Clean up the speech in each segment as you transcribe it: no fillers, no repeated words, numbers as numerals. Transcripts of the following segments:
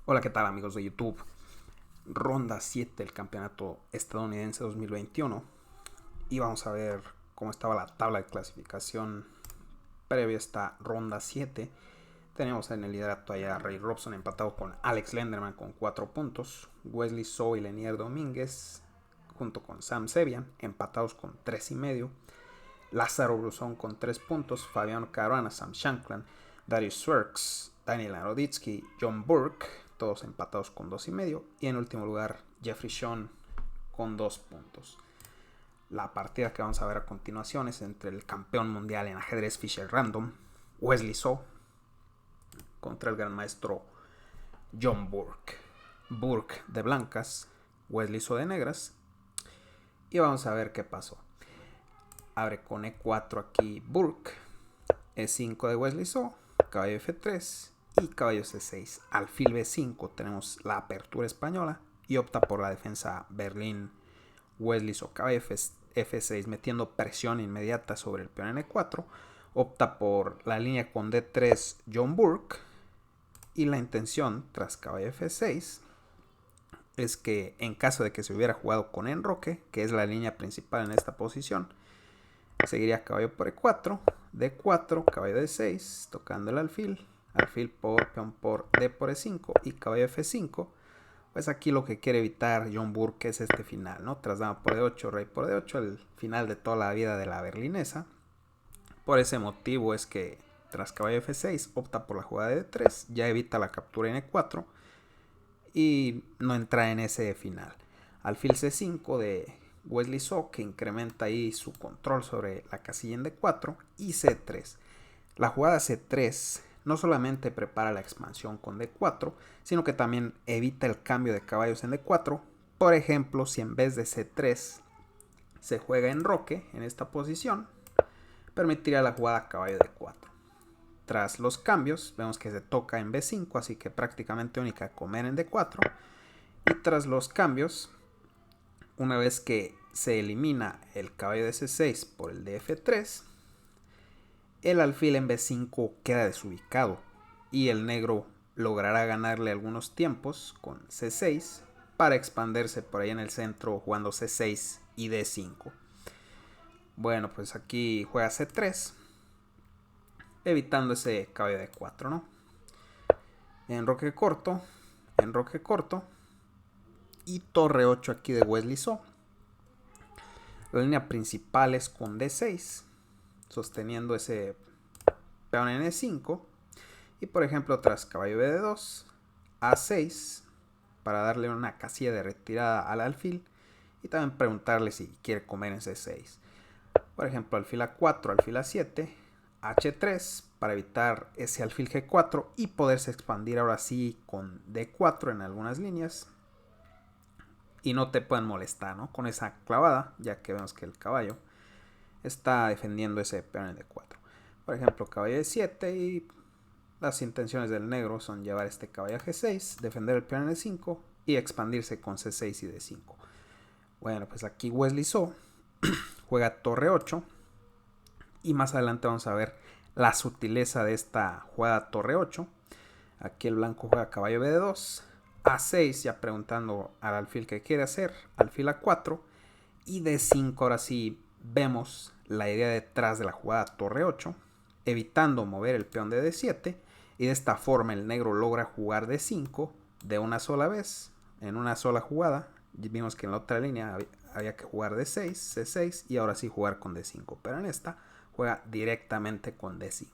Hola, ¿qué tal amigos de YouTube? Ronda 7 del campeonato estadounidense 2021 y vamos a ver cómo estaba la tabla de clasificación previa a esta ronda 7. Tenemos en el liderato allá a Ray Robson empatado con Alex Lenderman con 4 puntos, Wesley So y Lenier Domínguez junto con Sam Sevian empatados con 3,5, Lázaro Bruzón con 3 puntos, Fabián Caruana, Sam Shankland, Darius Swerks, Daniel Naroditsky, John Burke, todos empatados con 2,5. Y en último lugar, Jeffrey Sean con 2 puntos. La partida que vamos a ver a continuación es entre el campeón mundial en ajedrez Fischer Random, Wesley So, contra el gran maestro John Burke. Burke de blancas, Wesley So de negras. Y vamos a ver qué pasó. Abre con E4 aquí Burke, E5 de Wesley So, caballo F3 y caballo C6. Alfil B5 tenemos la apertura española y opta por la defensa Berlín Wesley So, caballo F6 metiendo presión inmediata sobre el peón N4. Opta por la línea con D3 John Burke y la intención tras caballo F6 es que en caso de que se hubiera jugado con enroque, que es la línea principal en esta posición, seguiría caballo por E4, D4, caballo D6, tocando el alfil, alfil por peón por D por E5 y caballo F5. Pues aquí lo que quiere evitar John Burke es este final, ¿no? Tras dama por D8, rey por D8, el final de toda la vida de la berlinesa. Por ese motivo es que tras caballo F6 opta por la jugada de D3, ya evita la captura en E4 y no entra en ese final. Alfil C5 de Wesley So, que incrementa ahí su control sobre la casilla en D4, y C3. La jugada C3 no solamente prepara la expansión con D4, sino que también evita el cambio de caballos en D4. Por ejemplo, si en vez de C3 se juega enroque en esta posición, permitiría la jugada caballo D4. Tras los cambios, vemos que se toca en B5, así que prácticamente única comer en D4. Y tras los cambios, una vez que se elimina el caballo de C6 por el de F3, el alfil en B5 queda desubicado y el negro logrará ganarle algunos tiempos con C6 para expandirse por ahí en el centro jugando C6 y D5. Bueno, pues aquí juega C3, evitando ese caballo de 4, ¿no? Enroque corto y torre 8 aquí de Wesley So. La línea principal es con D6, sosteniendo ese peón en E5. Y por ejemplo, tras caballo BD2, A6, para darle una casilla de retirada al alfil. Y también preguntarle si quiere comer en C6. Por ejemplo, alfil A4, alfil A7, H3, para evitar ese alfil G4 y poderse expandir ahora sí con D4 en algunas líneas. Y no te pueden molestar, ¿no? Con esa clavada, ya que vemos que el caballo está defendiendo ese peón en D4. Por ejemplo, caballo D7 y las intenciones del negro son llevar este caballo a G6, defender el peón en E5 y expandirse con C6 y D5. Bueno, pues aquí Wesley So juega torre 8 y más adelante vamos a ver la sutileza de esta jugada torre 8. Aquí el blanco juega caballo B2, A6 ya preguntando al alfil qué quiere hacer, alfil A4 y D5. Ahora sí vemos la idea detrás de la jugada torre 8, evitando mover el peón de D7 y de esta forma el negro logra jugar D5 de una sola vez, en una sola jugada. Vimos que en la otra línea había que jugar D6, C6 y ahora sí jugar con D5, pero en esta juega directamente con D5,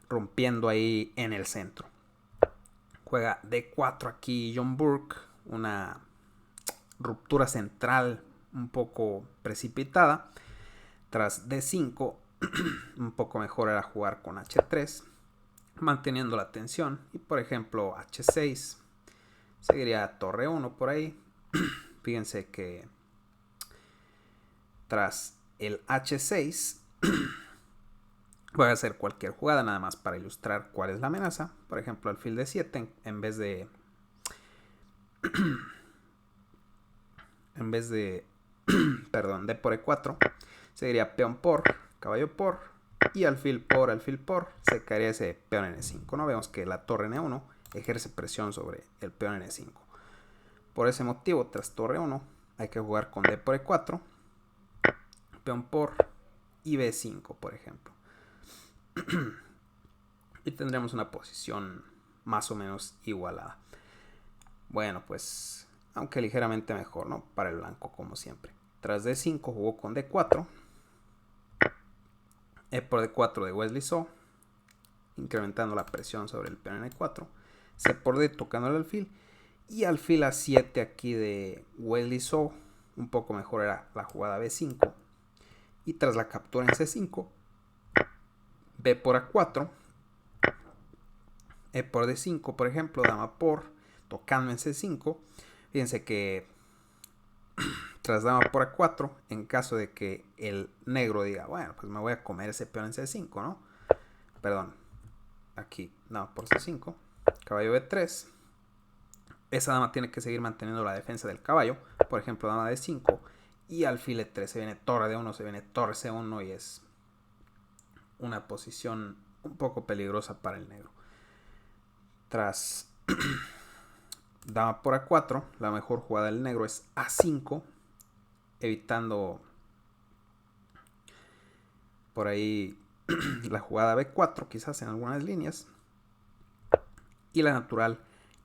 rompiendo ahí en el centro. Juega D4 aquí John Burke, una ruptura central un poco precipitada. Tras D5, un poco mejor era jugar con H3, manteniendo la tensión. Y por ejemplo, H6, seguiría torre 1 por ahí. Fíjense que tras el H6 voy a hacer cualquier jugada nada más para ilustrar cuál es la amenaza. Por ejemplo, alfil D7 en vez de perdón, D por E4, seguiría peón por, caballo por y alfil por, se caería ese peón en E5, ¿no? Vemos que la torre en E1 ejerce presión sobre el peón en E5. Por ese motivo, tras torre 1, hay que jugar con D por E4, peón por y B5, por ejemplo. Y tendremos una posición más o menos igualada. Bueno, pues, aunque ligeramente mejor, ¿no? Para el blanco, como siempre. Tras D5 jugó con D4. E por D4 de Wesley So, incrementando la presión sobre el peón en E4. C por D tocando el alfil. Y alfil A7 aquí de Wesley So, un poco mejor era la jugada B5. Y tras la captura en C5, B por A4, E por D5, por ejemplo, dama por, tocando en C5. Fíjense que tras dama por A4, en caso de que el negro diga, bueno, pues me voy a comer ese peón en C5, ¿no? Perdón, aquí dama por C5, caballo B3. Esa dama tiene que seguir manteniendo la defensa del caballo, por ejemplo, dama D5, y alfil E3, se viene torre D1, se viene torre C1 y es una posición un poco peligrosa para el negro. Tras dama por A4, la mejor jugada del negro es A5, evitando por ahí la jugada B4, quizás en algunas líneas. Y la natural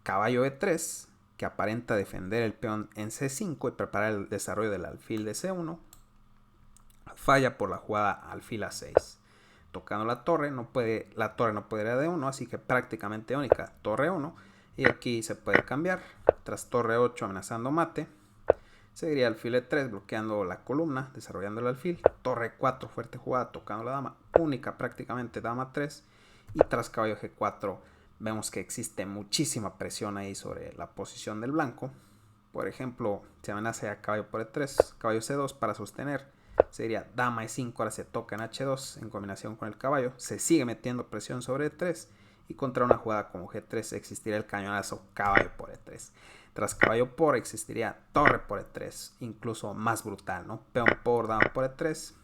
caballo E3, que aparenta defender el peón en C5 y preparar el desarrollo del alfil de C1. Falla por la jugada alfil A6. Tocando la torre no puede ir a D1, así que prácticamente única torre 1. Y aquí se puede cambiar. Tras torre 8 amenazando mate, seguiría alfil E3 bloqueando la columna, desarrollando el alfil. Torre 4, fuerte jugada, tocando la dama. Única prácticamente dama 3. Y tras caballo G4 vemos que existe muchísima presión ahí sobre la posición del blanco. Por ejemplo, se amenaza a caballo por E3, caballo C2 para sostener. Sería dama E5, ahora se toca en H2 en combinación con el caballo. Se sigue metiendo presión sobre E3 y contra una jugada como G3 existiría el cañonazo caballo por E3. Tras caballo por existiría torre por E3, incluso más brutal, ¿no? Peón por, dama por E3.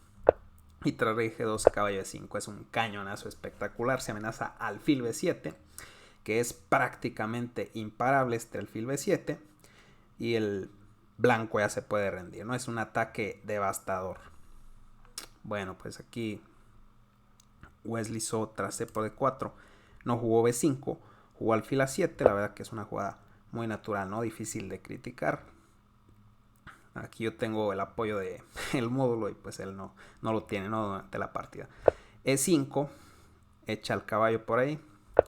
Y tras rey G2, caballo E5 es un cañonazo espectacular. Se amenaza alfil B7, que es prácticamente imparable este alfil B7. Y el blanco ya se puede rendir, ¿no? Es un ataque devastador. Bueno, pues aquí Wesley So tras C por D4 no jugó B5, jugó alfil A7. La verdad que es una jugada muy natural, ¿no? Difícil de criticar. Aquí yo tengo el apoyo de el módulo y pues él no lo tiene, ¿no? Durante la partida. E5, echa el caballo por ahí,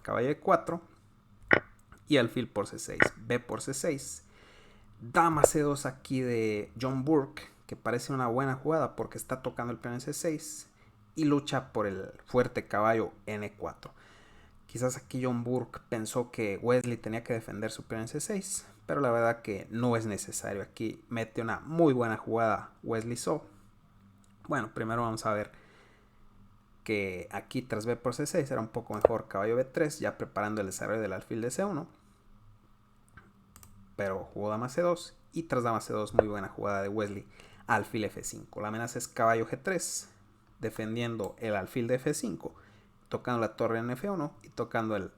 caballo E4 y alfil por C6, B por C6. Dama C2 aquí de John Burke, que parece una buena jugada porque está tocando el peón en C6 y lucha por el fuerte caballo N4. Quizás aquí John Burke pensó que Wesley tenía que defender su peón en C6, pero la verdad que no es necesario. Aquí mete una muy buena jugada Wesley So. Bueno, primero vamos a ver que aquí tras B por C6 era un poco mejor caballo B3, ya preparando el desarrollo del alfil de C1. Pero jugó dama C2 y tras dama C2 muy buena jugada de Wesley, alfil F5. La amenaza es caballo G3, defendiendo el alfil de F5, tocando la torre en F1 y tocando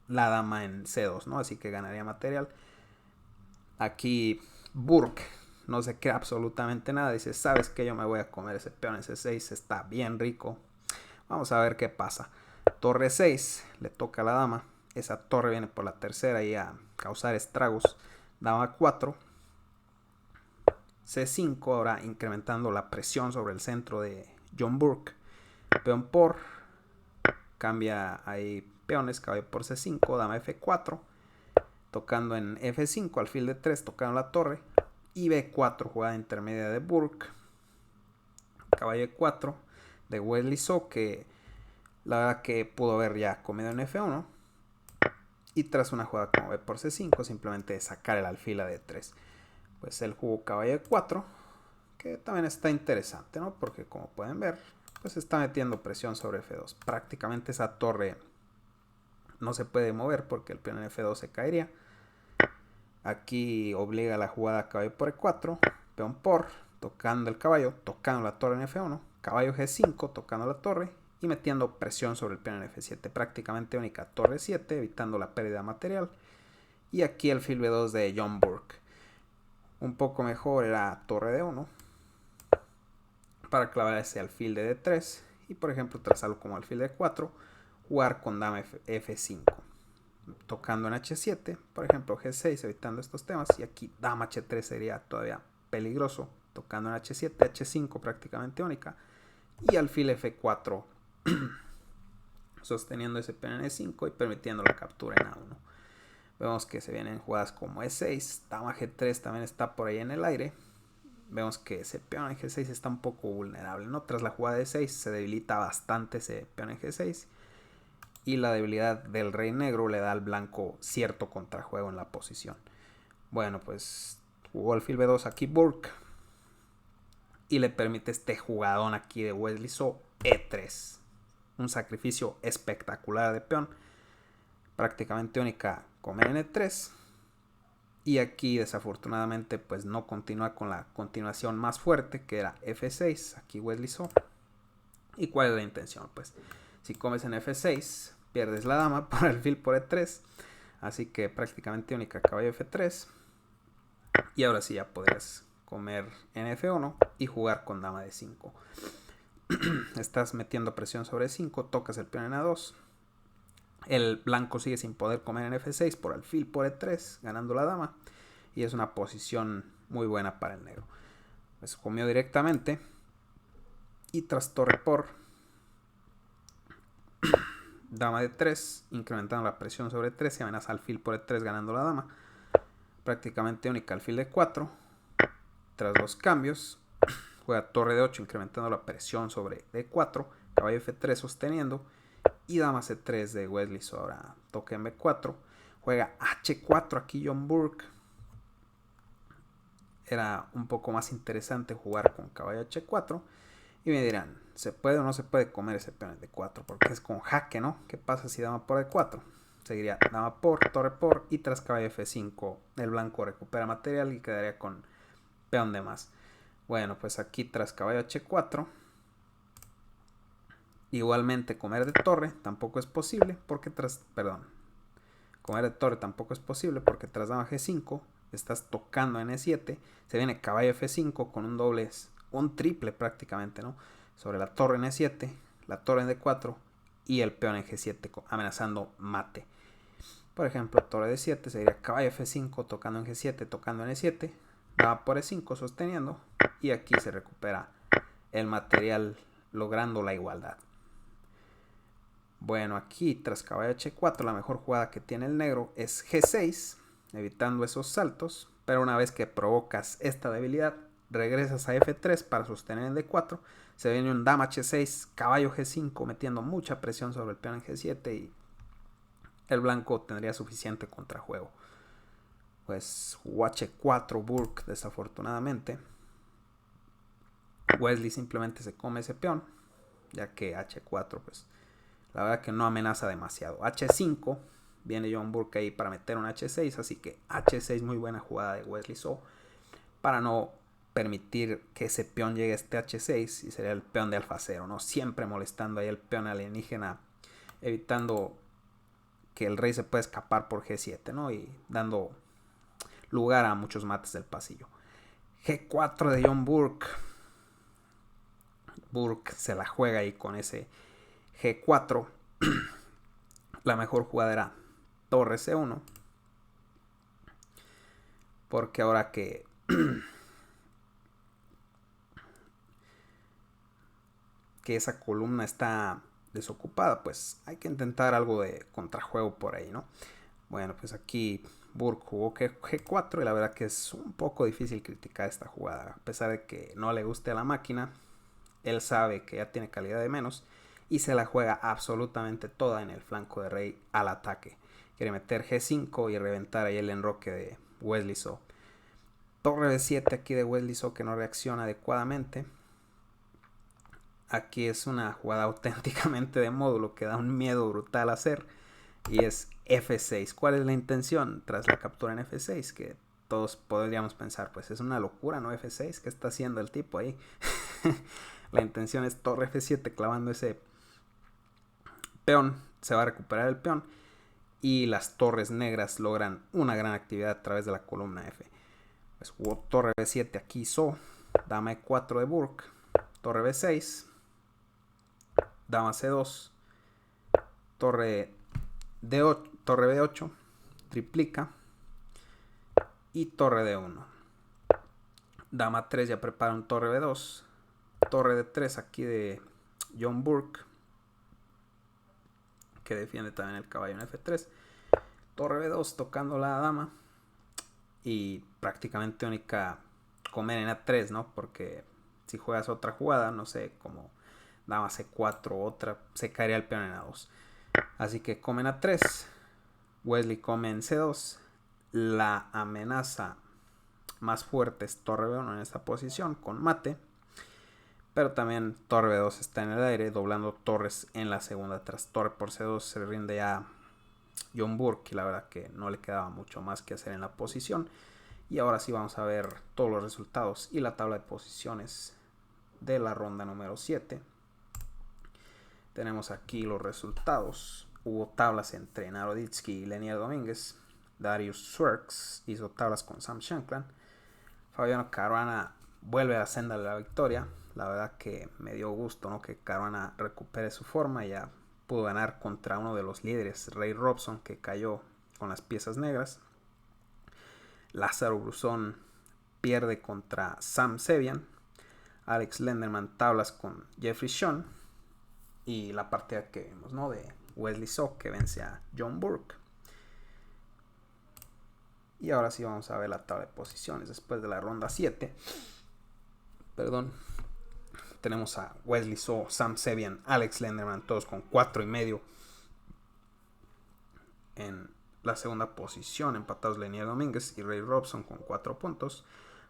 la dama en C2, ¿no? Así que ganaría material. Aquí Burke no se queda absolutamente nada, dice, sabes que yo me voy a comer ese peón en C6, está bien rico. Vamos a ver qué pasa. Torre 6, le toca a la dama. Esa torre viene por la tercera y a causar estragos. Dama 4. C5, ahora incrementando la presión sobre el centro de John Burke. Peón por. Cambia ahí peones, caballo por C5, dama F4. Tocando en F5, alfil de 3, tocando la torre. Y B4, jugada intermedia de Burke. Caballo E4 de Wesley So, que la verdad que pudo haber ya comido en F1. Y tras una jugada como B por C5, simplemente sacar el alfil a D3. Pues él jugó caballo E4, que también está interesante, ¿no? Porque como pueden ver, pues está metiendo presión sobre F2. Prácticamente esa torre no se puede mover porque el peón en F2 se caería. Aquí obliga la jugada caballo por E4, peón por, tocando el caballo, tocando la torre en F1, caballo G5, tocando la torre y metiendo presión sobre el peón en F7. Prácticamente única torre 7, evitando la pérdida de material. Y aquí el fil B2 de John Burke. Un poco mejor era torre D1 para clavar ese alfil de D3 y por ejemplo trazarlo como alfil D4, jugar con dama F5, tocando en H7, por ejemplo G6 evitando estos temas, y aquí dama H3 sería todavía peligroso, tocando en H7, H5 prácticamente única, y alfil F4 sosteniendo ese peón en E5 y permitiendo la captura en A1. Vemos que se vienen jugadas como E6, dama G3 también está por ahí en el aire. Vemos que ese peón en G6 está un poco vulnerable, ¿no? Tras la jugada de E6 se debilita bastante ese peón en G6 y la debilidad del rey negro le da al blanco cierto contrajuego en la posición. Bueno, pues jugó alfil B2 aquí Burke y le permite este jugadón aquí de Wesley So E3. Un sacrificio espectacular de peón, prácticamente única comer en E3. Y aquí desafortunadamente pues no continúa con la continuación más fuerte, que era F6. Aquí Wesley So. ¿Y cuál es la intención? Pues si comes en F6 pierdes la dama por alfil por E3. Así que prácticamente única caballo F3. Y ahora sí ya podrías comer en F1 y jugar con dama de 5. Estás metiendo presión sobre 5, tocas el peón en A2. El blanco sigue sin poder comer en F6 por alfil por E3, ganando la dama. Y es una posición muy buena para el negro. Pues comió directamente. Y tras torre por dama de 3, incrementando la presión sobre 3 y amenaza alfil por E3 ganando la dama. Prácticamente única alfil de 4. Tras los cambios, juega torre de 8 incrementando la presión sobre D4, caballo F3 sosteniendo y dama C3 de Wesley So. Ahora toca en B4, juega H4 aquí John Burke. Era un poco más interesante jugar con caballo H4 y me dirán, ¿se puede o no se puede comer ese peón en D4? Porque es con jaque, ¿no? ¿Qué pasa si dama por D4? Seguiría dama por, torre por y tras caballo F5 el blanco recupera material y quedaría con peón de más. Bueno, pues aquí tras caballo H4 igualmente comer de torre tampoco es posible porque comer de torre tampoco es posible porque tras dama G5 estás tocando en E7, se viene caballo F5 con un triple prácticamente, ¿no? Sobre la torre en E7, la torre en D4 y el peón en G7 amenazando mate. Por ejemplo, torre D7 sería caballo F5 tocando en G7, tocando en E7, dama por E5 sosteniendo y aquí se recupera el material logrando la igualdad. Bueno, aquí tras caballo H4 la mejor jugada que tiene el negro es G6, evitando esos saltos, pero una vez que provocas esta debilidad, regresas a F3 para sostener en D4, se viene un dama H6, caballo G5 metiendo mucha presión sobre el peón en G7 y el blanco tendría suficiente contrajuego. Pues jugó H4 Burke desafortunadamente. Wesley simplemente se come ese peón, ya que H4 pues la verdad que no amenaza demasiado. H5, viene John Burke ahí para meter un H6, así que H6 muy buena jugada de Wesley So para no permitir que ese peón llegue a este H6 y sería el peón de alfa 0, ¿no? Siempre molestando ahí el peón alienígena, evitando que el rey se pueda escapar por G7, ¿no? Y dando lugar a muchos mates del pasillo. G4 de John Burke. Burke se la juega ahí con ese G4. La mejor jugada era torre C1. Porque ahora que esa columna está desocupada, pues hay que intentar algo de contrajuego por ahí, ¿no? Bueno, pues aquí Burke jugó G4 y la verdad que es un poco difícil criticar esta jugada. A pesar de que no le guste a la máquina, él sabe que ya tiene calidad de menos y se la juega absolutamente toda en el flanco de rey al ataque. Quiere meter G5 y reventar ahí el enroque de Wesley So. Torre B7 aquí de Wesley So que no reacciona adecuadamente. Aquí es una jugada auténticamente de módulo que da un miedo brutal a hacer. Y es F6. ¿Cuál es la intención tras la captura en F6? Que todos podríamos pensar, pues es una locura, ¿no? F6, ¿qué está haciendo el tipo ahí? La intención es torre F7 clavando ese peón, se va a recuperar el peón y las torres negras logran una gran actividad a través de la columna F. Pues jugó torre B7 aquí So, dama E4 de Burke, torre B6, dama C2, torre B8, triplica y torre D1. Dama 3 ya prepara un torre B2, torre D3 aquí de John Burke, que defiende también el caballo en F3, torre B2 tocando la dama y prácticamente única comer en A3, ¿no? Porque si juegas otra jugada, no sé, como dama C4 o otra, se caería el peón en A2. Así que come en A3, Wesley come en C2, la amenaza más fuerte es torre B1 en esta posición con mate, pero también torre B2 está en el aire, doblando torres en la segunda. Tras torre por C2 se rinde ya John Burke y la verdad que no le quedaba mucho más que hacer en la posición. Y ahora sí vamos a ver todos los resultados y la tabla de posiciones de la ronda número 7. Tenemos aquí los resultados. Hubo tablas entre Naroditsky y Lenier Domínguez. Darius Swerks hizo tablas con Sam Shankland. Fabiano Caruana vuelve a la senda de la victoria. La verdad que me dio gusto, ¿no?, que Caruana recupere su forma y ya pudo ganar contra uno de los líderes, Ray Robson, que cayó con las piezas negras. Lázaro Bruzón pierde contra Sam Sevian. Alex Lenderman tablas con Jeffrey Sean. Y la partida que vimos, ¿no?, de Wesley So, que vence a John Burke. Y ahora sí vamos a ver la tabla de posiciones después de la ronda 7. Tenemos a Wesley So, Sam Sevian, Alex Lenderman, todos con 4.5. En la segunda posición, empatados Lenier Domínguez y Ray Robson con 4 puntos.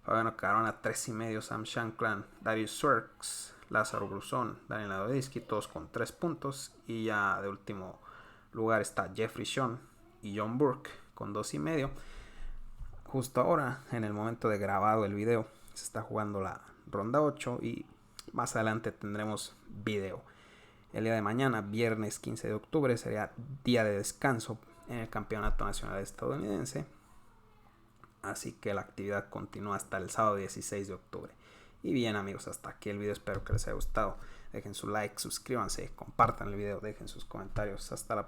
Fabiano Caruana 3.5, Sam Shankland, Darius Swerks, Lázaro Bruzón, Daniel Naroditsky, todos con 3 puntos. Y ya de último lugar está Jeffrey Sean y John Burke con 2.5. Justo ahora, en el momento de grabado el video, se está jugando la ronda 8 y más adelante tendremos video. El día de mañana, viernes 15 de octubre, sería día de descanso en el Campeonato Nacional Estadounidense. Así que la actividad continúa hasta el sábado 16 de octubre. Y bien, amigos, hasta aquí el video. Espero que les haya gustado. Dejen su like, suscríbanse, compartan el video, dejen sus comentarios. Hasta la próxima.